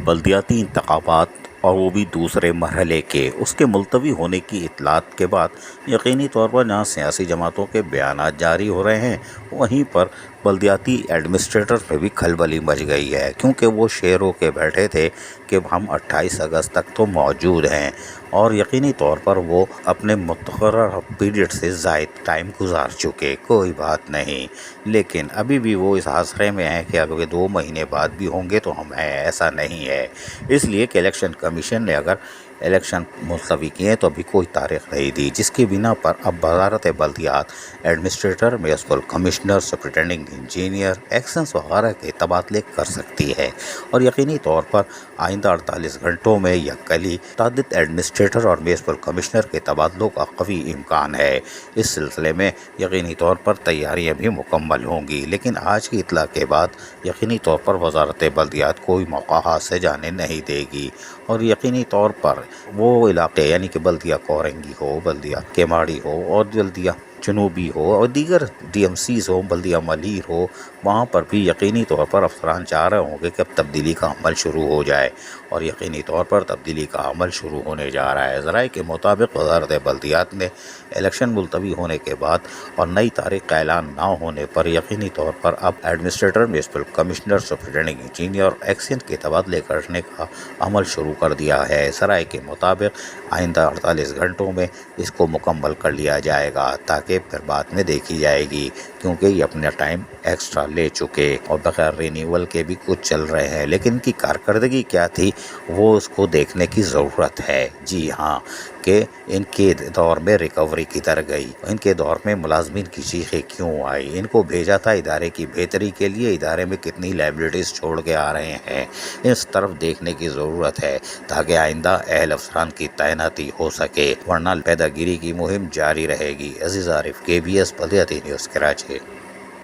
بلدیاتی انتخابات اور وہ بھی دوسرے مرحلے کے اس کے ملتوی ہونے کی اطلاعات کے بعد یقینی طور پر جہاں سیاسی جماعتوں کے بیانات جاری ہو رہے ہیں وہیں پر بلدیاتی ایڈمنسٹریٹر پہ بھی کھلبلی مچ گئی ہے، کیونکہ وہ شعر ہو کے بیٹھے تھے کہ ہم 28 اگست تک تو موجود ہیں اور یقینی طور پر وہ اپنے مقررہ پیریڈ سے زائد ٹائم گزار چکے، کوئی بات نہیں، لیکن ابھی بھی وہ اس حسرے میں ہیں کہ اگر 2 مہینے بعد بھی ہوں گے تو ہم ہیں، ایسا نہیں ہے۔ اس لیے کہ الیکشن کمیشن نے اگر الیکشن ملتوی کیے تو ابھی کوئی تاریخ نہیں دی، جس کی بنا پر اب وزارت بلدیات administrator, municipal commissioner, superintending engineer, ایکشنز وغیرہ کے تبادلے کر سکتی ہے، اور یقینی طور پر آئندہ 48 گھنٹوں میں یا کل ہی متعدد ایڈمنسٹریٹر اور میونسپل کمشنر کے تبادلوں کا قوی امکان ہے۔ اس سلسلے میں یقینی طور پر تیاریاں بھی مکمل ہوں گی، لیکن آج کی اطلاع کے بعد یقینی طور پر وزارت بلدیات کوئی موقع ہاتھ سے جانے نہیں دے گی، اور یقینی طور پر وہ علاقے یعنی کہ بلدیہ کورنگی ہو، بلدیہ کیماڑی ہو اور بلدیہ جنوبی ہو اور دیگر ڈی ایم سیز ہو، بلدیہ ملیر ہو، وہاں پر بھی یقینی طور پر افسران چاہ رہے ہوں گے کہ اب تبدیلی کا عمل شروع ہو جائے، اور یقینی طور پر تبدیلی کا عمل شروع ہونے جا رہا ہے۔ ذرائع کے مطابق وزارت بلدیات نے الیکشن ملتوی ہونے کے بعد اور نئی تاریخ کا اعلان نہ ہونے پر یقینی طور پر اب administrator, municipal commissioner, superintending engineer اور ایکسین کے تبادلے کرنے کا عمل شروع کر دیا ہے۔ ذرائع کے مطابق آئندہ 48 گھنٹوں میں اس کو مکمل کر لیا جائے گا، تاکہ پھر بعد میں دیکھی جائے گی، کیونکہ یہ اپنا ٹائم ایکسٹرا لے چکے اور بغیر رینیول کے بھی کچھ چل رہے ہیں، لیکن ان کی کارکردگی کیا تھی وہ اس کو دیکھنے کی ضرورت ہے۔ جی ہاں، کہ ان کے دور میں ریکوری کدھر گئی، ان کے دور میں ملازمین کی چیخیں کیوں آئی، ان کو بھیجا تھا ادارے کی بہتری کے لیے، ادارے میں کتنی لائبلٹیز چھوڑ کے آ رہے ہیں، اس طرف دیکھنے کی ضرورت ہے تاکہ آئندہ اہل افسران کی تعیناتی ہو سکے، ورنہ پیدا گیری کی مہم جاری رہے گی۔ عزیز عارف، KBS بلدیاتی نیوز، کراچی۔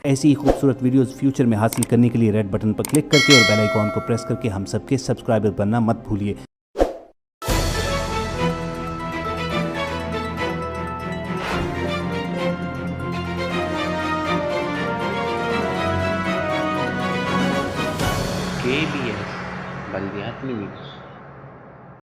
ایسی ہی خوبصورت ویڈیوز فیوچر میں حاصل کرنے کے لیے ریڈ بٹن پر کلک کر کے اور بیل آئیکن کو پریس کر کے ہم سب کے سبسکرائبر بننا مت بھولیے۔ KBS بلدیات news.